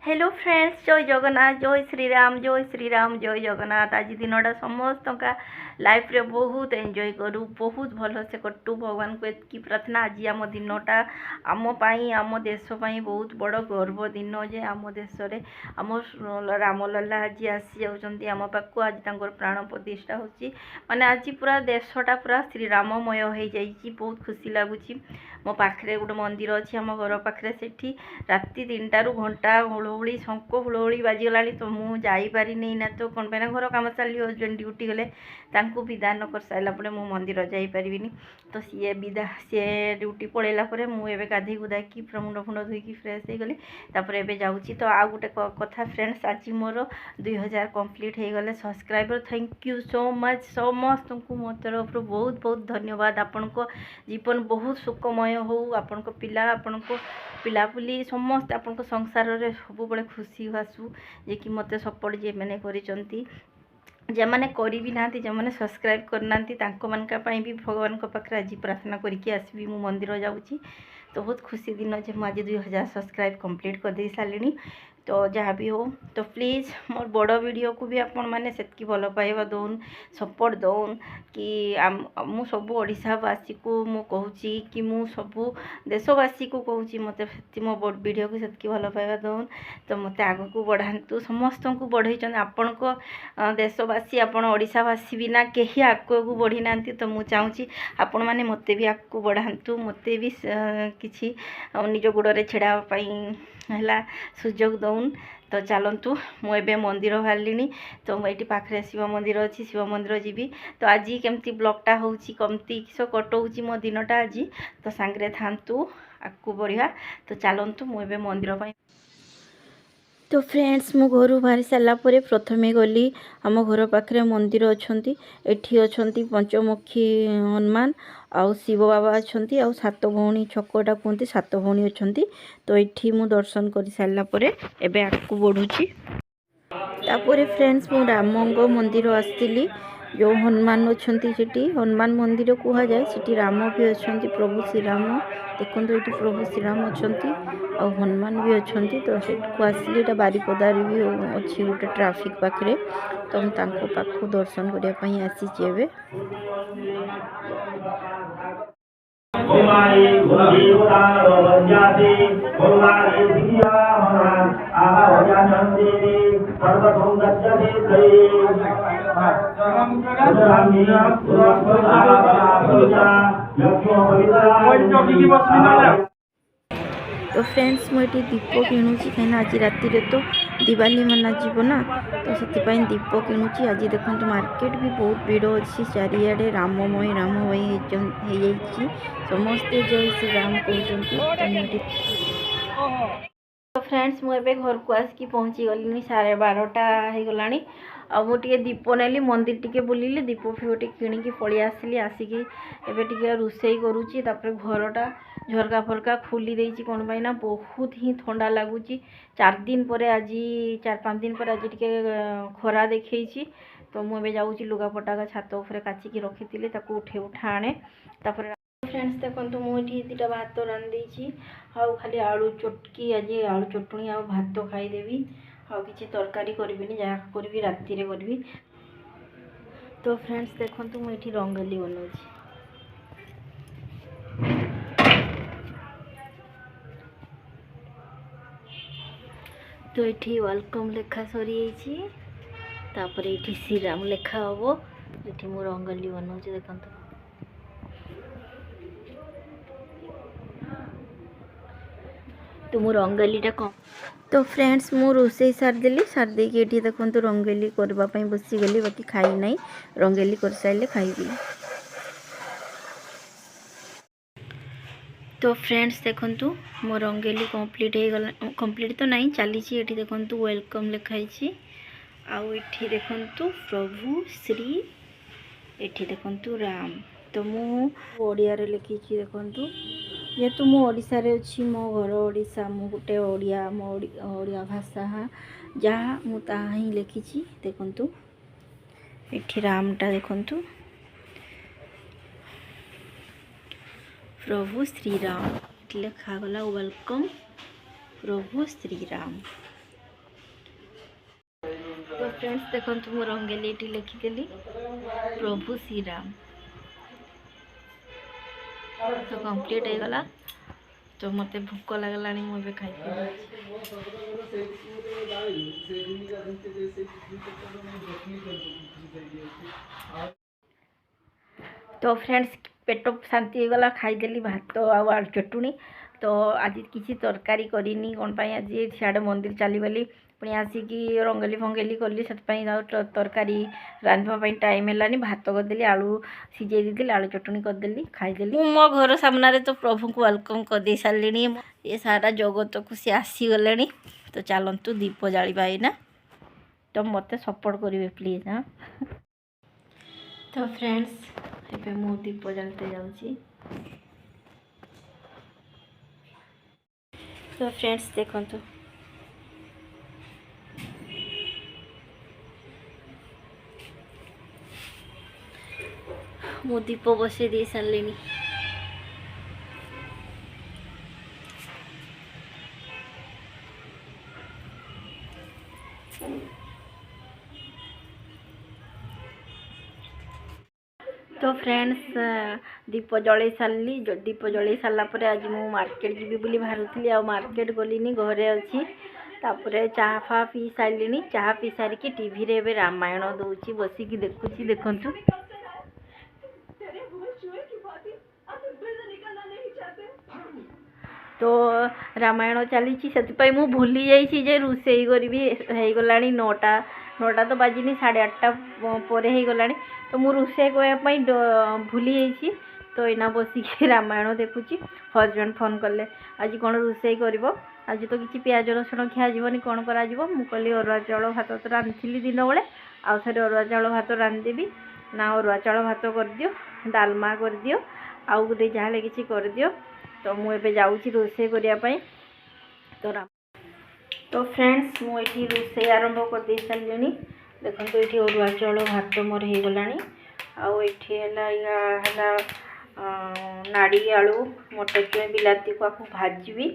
Hello friends, जय जगन्नाथ, जय श्रीराम, जय श्रीराम, जय जगन्नाथ। आज दिनटा समस्त का लाइफ रे बहुत एंजॉय करूँ, बहुत भल से कटू। भगवान को एतकी प्रार्थना। आज आम दिनटा आम पाई, आम देश पाई बहुत बड़ गर्व दिन जे आम देश रे आम रामलला आज आसी जाउछंती आम पाखु। आज तांकर प्राण प्रतिष्ठा होची, माने आज पूरा देशटा पूरा श्रीराममय हो जाइए। बहुत खुशी लगुच। मो पाखे गोटे मंदिर अच्छी आम घर पाखे, सेठी राति 3टारू घंटा हुलहुली शंख हुलहुली बाजिगला। तो मुझे ना तो कौन पे घर कम चलिए, हजबैंड ड्यूटी गले, विदा न कर सारापर मु मंदिर जापरिनी। तो सी विदा सी ड्यूटी पलैला मुझे गाधे गुदाकी पूरा मुंड फुंड धोईकी फ्रेश हो गली। एवं जाऊँगी। तो आ गोटे कथा फ्रेंड्स, आज मोर 2000 कम्प्लीट हो गले subscriber. Thank you so much समस्त को मो तरफ बहुत बहुत धन्यवाद। आपण को जीवन बहुत सुखमय हो, आपण को पिला आपण को पिलापुली समस्त आपण संसार रे सब बड़े खुशी आसू। जे कि मते सपोर्ट जे मैंने करिसंती, जे मैंने करी भी ना, जो मैंने सब्सक्राइब करना भी भगवान पाखे आज प्रार्थना करके आसबि। मु मंदिर जाऊँगी। तो बहुत खुशी दिन जे आज 2000 सब्सक्राइब कंप्लीट कर दे सारे। तो जहाँ भी हो, तो प्लीज़ मोर बड़ वीडियो को भी आपण मैंने से भल पाइबा दौन, सपोर्ट दौन कि मु सबू ओडिशावासी को मु कहूँ कि मु सबू देशवासी को कहूँ, मत मो वीडियो को से भल पाइबा दौन। तो मत आग को बढ़ातु, समस्त को बढ़ई आपण को देशवासी आपण ओडिशावासी बिना कहीं आग को बढ़ी ना। तो मुझे चाहूँगी आपण मैंने मत भी आग को बढ़ातु, मत भी किसी निज गोड़े छेड़ापी है सुजोग दौन। तो चलतु मुझे मंदिर बाहरी। तो मुझे पाखे शिव मंदिर अच्छी, शिव मंदिर जीवी। तो आज केमती ब्लॉगटा हो कमती किस कटाऊँगी मो दिनटा आज। तो सांगे थांतु आगू बढ़िया। तो चलतु मुझे मंदिर पर। तो फ्रेंड्स, मु घर बाहरी सारापर प्रथमे गली आम घर पाखे मंदिर अच्छा, एठी अच्छा पंचमुखी हनुमान आउ शिव बाबा अच्छा, आउ 7 भौणी छकटा कहते 7 भौणी अच्छा। तो ये मु दर्शन कर सारापर एवं आगू बढ़ुची। तापर फ्रेंड्स, मु राम मंदिर आसती। जो हनुमान अच्छा सेठी हनुमान मंदिर कह जाए, सेठी राम भी अच्छा, प्रभु श्रीराम। देखो ये प्रभु श्रीराम अच्छा आ हनुमान भी अच्छा। तो सेठू आसली बारिपदार भी अच्छी गोटे ट्राफिक पाखे। तो मुझे पाखु दर्शन करने आसी। तो फ्रेंड्स, मुझे दीप किणुची कहीं आज राति तो दिवाली मना जीव ना। तो से दीप किणुची। आज देखो मार्केट भी बहुत भीड़ अच्छी, चारिआडे राममय राममय हो समस्ते जय श्री राम कहते। तो फ्रेंड्स, मुझे घर को आसिक पहुँची गली 12:30 हो गला। आ मुझे दीप नेली, मंदिर टिके बुलिली, दीप फिप टे किणिकी पलि आसिली। आसिक एबे टिके रोषे करुँची। तापर घरटा झरका फरका खोली देइछि कोन पाई ना, बहुत ही ठंडा लगुच। 4 दिन पर आज 4-5 दिन पर आज टिके खरा देखी। तो मुझे जाऊँगी लुगापटा का छात उपर काचिकी रखी उठे उठा आने। तापर फ्रेंड्स देखो मुझे 2टा भात रांधि। आउ खाली आलू चटकी, आज आलू चटणी आ भात खाईदेवी। आउ किसी तरकारी करी, जहाँ करी राति करी। तो फ्रेंड्स देखो मुझे रंगोली बनाऊँ। तो ये वेलकम लेखा सरी तापर ये श्रीराम लेखा हम। ये मु रंगोली बनाऊँ देखो। तो मु रंगोलीटा कम। तो फ्रेंड्स, मु रोषे सारदेली, सारदे ये देखो रंगोली करने बसीगली। बाकी खाई ना, रंगोली कर सारे खाइबी। तो फ्रेंड्स देखो मो रंगोली कंप्लीट हो गला। कंप्लीट तो नहीं चली। ये देखो वेलकम लिखाई। आउ ये देखो प्रभु श्री, ये देखो राम। तो मु ओडिया रे लिखी देखो। जेहेतु मु ओडिशा रे अछि, मो घर ओडिशा, मु गोटे ओडिया, मो ओडिया भाषा जहाँ मु ताहा ही लिखी। देखो ये रामटा देखो प्रभु श्रीराम लिखागला। वेलकम प्रभु श्रीराम। फ्रेंड्स देखो मु रंगेली लिखिदेली प्रभु श्री राम तो कंप्लीट हो गला। तो मत भोक लगला मुझे खाई। तो फ्रेंड्स पेट शांति होगला खाईदेली भात आलू चटुनी। तो आज किसी तरकारी करनी कौन आज सियाड़े मंदिर चलीगली पुणी आसिकी रंगेली फंगेली कली से तरकारी रांधवाई टाइम है भात करदेली आलू सीझे देती आलू चटुनी करदेली खाईदेली। मो घर सामने तो प्रभु को वेलकम कर दे सारे ये सारा जगत को सी आसीगले। तो चलतु दीप जावा ना तो मत सपोर्ट करेंगे प्लीज। हाँ तो फ्रेंड्स एबे मु दीप जलते जाऊँगी। तो फ्रेंड्स देखो मु दीप बसई दे सारे। तो फ्रेंड्स दीप जल सारी दीप जल सारापर आज मु मार्केट जी बोली बाहरी आ मार्केट गलिनी घरे अच्छी। तापर चाहा फा पी सारे चाहा पी सारिकी टीवी रे एबे रामायण दूची बसिकी देखुची देखु। तो रामायण चली से मु भूली जाइए रोषे करी गला 9टा 9टा तो बाजिनी 8:30 पर हो गला। तो मु रोषे करने भूली जाइए। तो इना बसिकी रामायण देखुची। हजबैंड फोन कले आज कौन रोषे कर आज तो किसी प्याज रसुण खियाजी कौन कर कहली अरुआ चाउल भात तो रांधि दिन बेले आउ थे अरुआ चाउल भात रांधिदेवी ना अरुआ चाउल भात कर दियो डालमा कर दियो आउ गोटे जहाँ किसी कर दियो। तो मुझे जाऊँगी रोषे करने। तो फ्रेंड्स मुझे रोषे आरंभ कर दे सारे। देखो ये अरुआ चाउल भात मोर हो गला है नाड़ी आलू मटर चुई बिलाती को आपको भाजी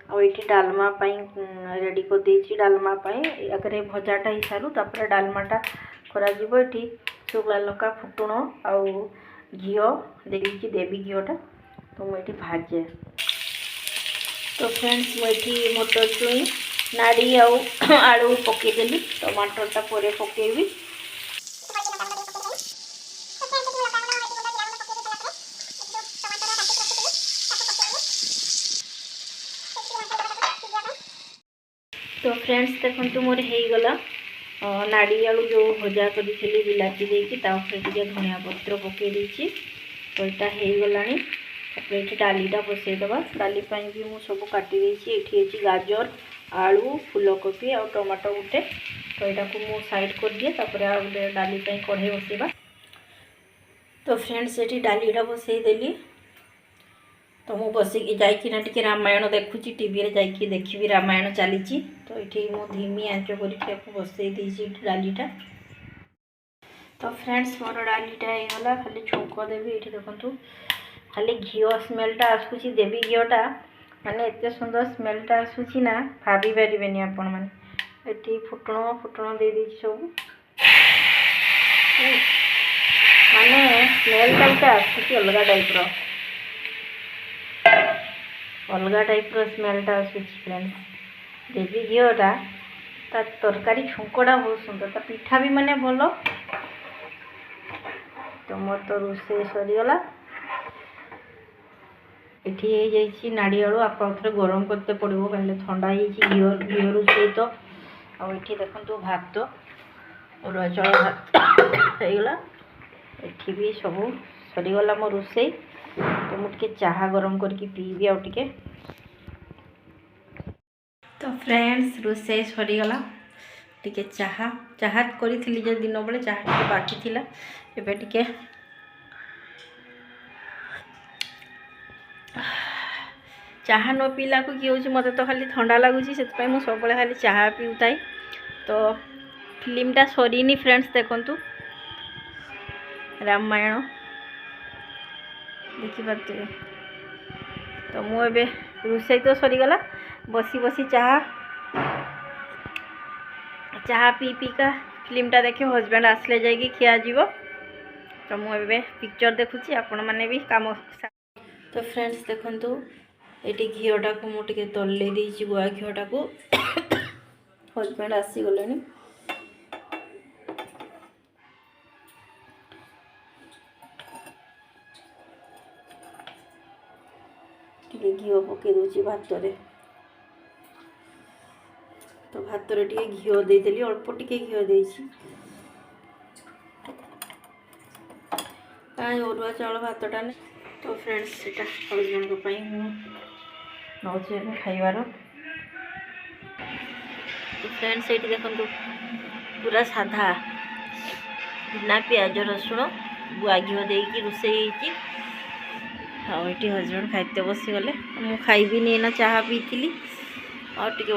आईटी डालमा रेडी कर देछि। डालमा आगे भजाटा हो सारू तापर डालमाटा करा जीवो। ये शुक्ला लंका फुटुण आउ घी देवी देवी घीटा तो मुझे भाजे। तो फ्रेंड्स मुझे मटर चुई नाड़ी आलू पकईदेली टमाटरटा पर पकेबी। तो फ्रेंड्स देखो मोर हो गला नाड़ी आलू जो भजा करी बिलाती देकी धनिया पत्र पकई। तो यहाँ हो गला ये डालीटा बसईदबा डाली भी मुझे सब काटी ये गाजर आलू फूलकोबी और टमाटो गोटे। तो यहाँ को मु साइड कर दिए तापर डाली कढ़ई बसैबा। तो फ्रेंड्स ये डालीटा बसईदेली। तो मु बसिकी जाइकिना टिके रामायण देखुची टीवी रे जाइकी देखी रामायण चली। तो ये मु धीमी आंच करके बसई देछि डालीटा। तो फ्रेंड्स मोर डालीटा होगला खाली छुंक देवी। ये देखु खाली घी स्मेलटा आसूची देवी घीटा माने एत सुंदर स्मेलटा आसूची ना भाभी पारे आपण मैंने। ये फुटुण फुटुण दे दी सब माने स्मेलटा आसूची अलग टाइप स्मेलटा आसूची फ्रेंड्स। देवी घीटा तरकारी छुंकटा बहुत सुंदर पिठा भी माने भल। तो मोर तो रोषे सरीगला ये नाड़ी आलू आप गरम करते पड़ो कहीं ठंडा घी रोषे। तो ये देखो भात अरुआ चाउल भात होगला ये भी सब सरीगला मो रोषे। तो मुझे चाहा गरम करके पीबी आउ टिके। तो फ्रेंड्स रोषे सरीगला टिके चाहा चाहा करी दिन बेले चाहा बाकी थिला एबे टिके चाहा न पीला को कि मत तो खाली ठंडा लगुच से सब खाली चाहा पीउताई। तो फिल्मटा सरीनी फ्रेंड्स देखु रामायण देखिपे। तो मुझे रोषे तो सरीगला बसी बसी चाहा चाहा पी पी का फिल्मटा देखिए हजबैंड आसले जाइए खिया जीव तो मुझे पिक्चर देखुची आपण मैंने भी काम। तो फ्रेंड्स देखंतु ये घीटा को मुझे तल्ले देती गुआ घीटा को हजबैंड आसीगले घी पकई दूसरी भात रे तो भात रे टे घी देदेली अल्प टिके घी देती कहीं अरुआ चाउल भातटा ने। तो फ्रेंड्स सेटा हजबैंड नौचे खाइबार। तो फ्रेंड्स ये देखो पूरा साधा बिना प्याज रसुण गुआ घी देकी रोषे हाँ ये हजबैंड खाइते बसीगले मुझे खाइबी ना चाह पीती और टे